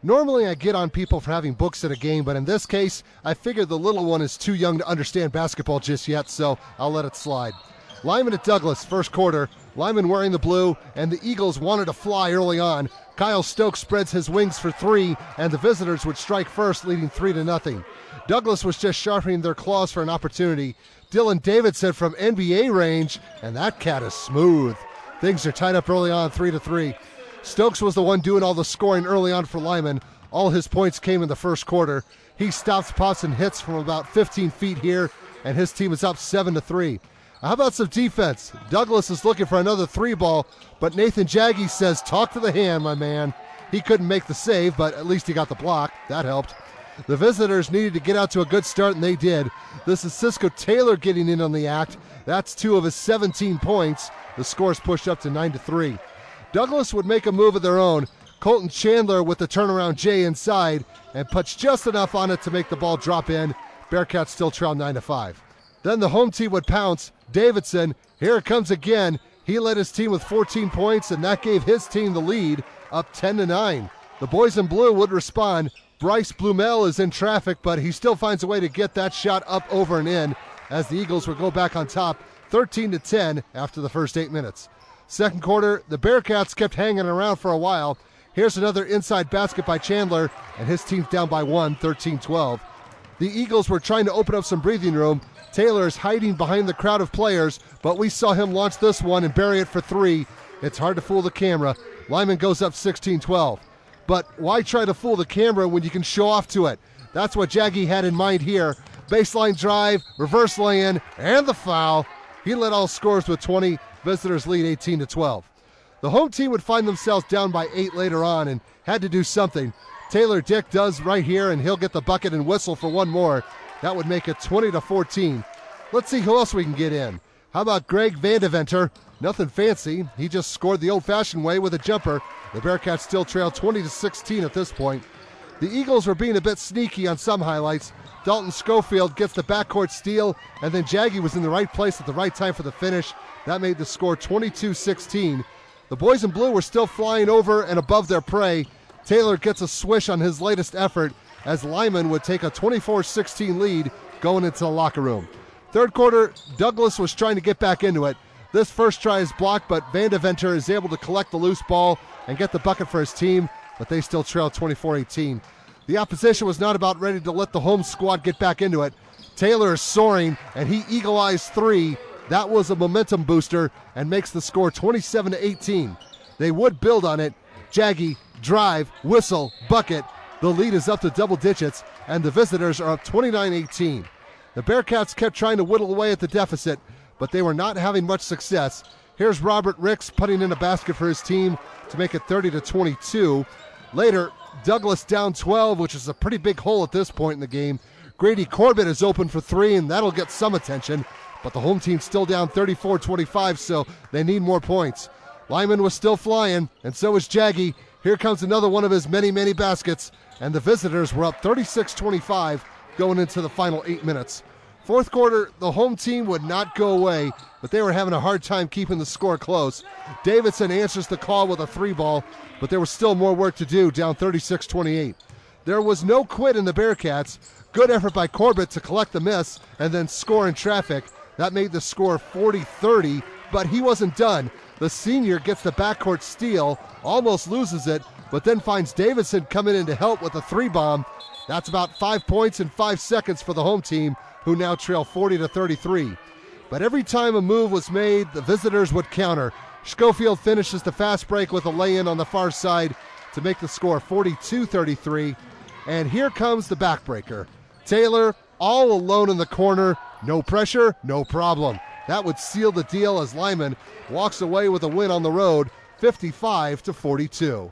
Normally I get on people for having books at a game, but in this case, I figured the little one is too young to understand basketball just yet, so I'll let it slide. Lyman at Douglas, first quarter. Lyman wearing the blue, and the Eagles wanted to fly early on. Kyle Stokes spreads his wings for three, and the visitors would strike first, leading 3-0. Douglas was just sharpening their claws for an opportunity. Dylan Davidson from NBA range, and that cat is smooth. Things are tied up early on, 3-3. Stokes was the one doing all the scoring early on for Lyman. All his points came in the first quarter. He stops, pops, and hits from about 15 feet here, and his team is up 7-3. How about some defense? Douglas is looking for another three ball, but Nathan Jaggi says, talk to the hand, my man. He couldn't make the save, but at least he got the block. That helped. The visitors needed to get out to a good start, and they did. This is Cisco Taylor getting in on the act. That's 2 of his 17 points. The score's pushed up to 9-3. Douglas would make a move of their own. Colton Chandler with the turnaround J inside and puts just enough on it to make the ball drop in. Bearcats still trail 9-5. Then the home team would pounce. Davidson, here it comes again. He led his team with 14 points, and that gave his team the lead, up 10-9. The boys in blue would respond. Bryce Blumel is in traffic, but he still finds a way to get that shot up, over, and in as the Eagles would go back on top, 13-10 after the first 8 minutes. Second quarter, the Bearcats kept hanging around for a while. Here's another inside basket by Chandler, and his team's down by 1, 13-12. The Eagles were trying to open up some breathing room. Taylor is hiding behind the crowd of players, but we saw him launch this one and bury it for 3. It's hard to fool the camera. Lyman goes up 16-12. But why try to fool the camera when you can show off to it? That's what Jaggi had in mind here. Baseline drive, reverse lay-in, and the foul. He led all scorers with 20. Visitors lead 18-12. The home team would find themselves down by 8 later on and had to do something. Taylor Dick does right here, and he'll get the bucket and whistle for one more. That would make it 20-14. Let's see who else we can get in. How about Greg Vandeventer? Nothing fancy. He just scored the old-fashioned way with a jumper. The Bearcats still trail 20-16 at this point. The Eagles were being a bit sneaky on some highlights. Dalton Schofield gets the backcourt steal, and then Jaggi was in the right place at the right time for the finish. That made the score 22-16. The boys in blue were still flying over and above their prey. Taylor gets a swish on his latest effort as Lyman would take a 24-16 lead going into the locker room. Third quarter, Douglas was trying to get back into it. This first try is blocked, but Vandeventer is able to collect the loose ball and get the bucket for his team, but they still trail 24-18. The opposition was not about ready to let the home squad get back into it. Taylor is soaring, and he eagle-eyes 3. That was a momentum booster and makes the score 27-18. They would build on it. Jaggi, drive, whistle, bucket. The lead is up to double digits, and the visitors are up 29-18. The Bearcats kept trying to whittle away at the deficit, but they were not having much success. Here's Robert Ricks putting in a basket for his team to make it 30-22. Later, Douglas down 12, which is a pretty big hole at this point in the game. Grady Corbett is open for 3, and that'll get some attention, but the home team's still down 34-25, so they need more points. Lyman was still flying, and so was Jaggi. Here comes another one of his many, many baskets, and the visitors were up 36-25 going into the final 8 minutes. Fourth quarter, the home team would not go away, but they were having a hard time keeping the score close. Davidson answers the call with a 3-ball, but there was still more work to do, down 36-28. There was no quit in the Bearcats. Good effort by Corbett to collect the miss and then score in traffic. That made the score 40-30, but he wasn't done. The senior gets the backcourt steal, almost loses it, but then finds Davidson coming in to help with a 3-bomb. That's about 5 points in 5 seconds for the home team, who now trail 40-33. But every time a move was made, the visitors would counter. Schofield finishes the fast break with a lay-in on the far side to make the score 42-33. And here comes the backbreaker. Taylor, all alone in the corner. No pressure, no problem. That would seal the deal as Lyman walks away with a win on the road, 55-42.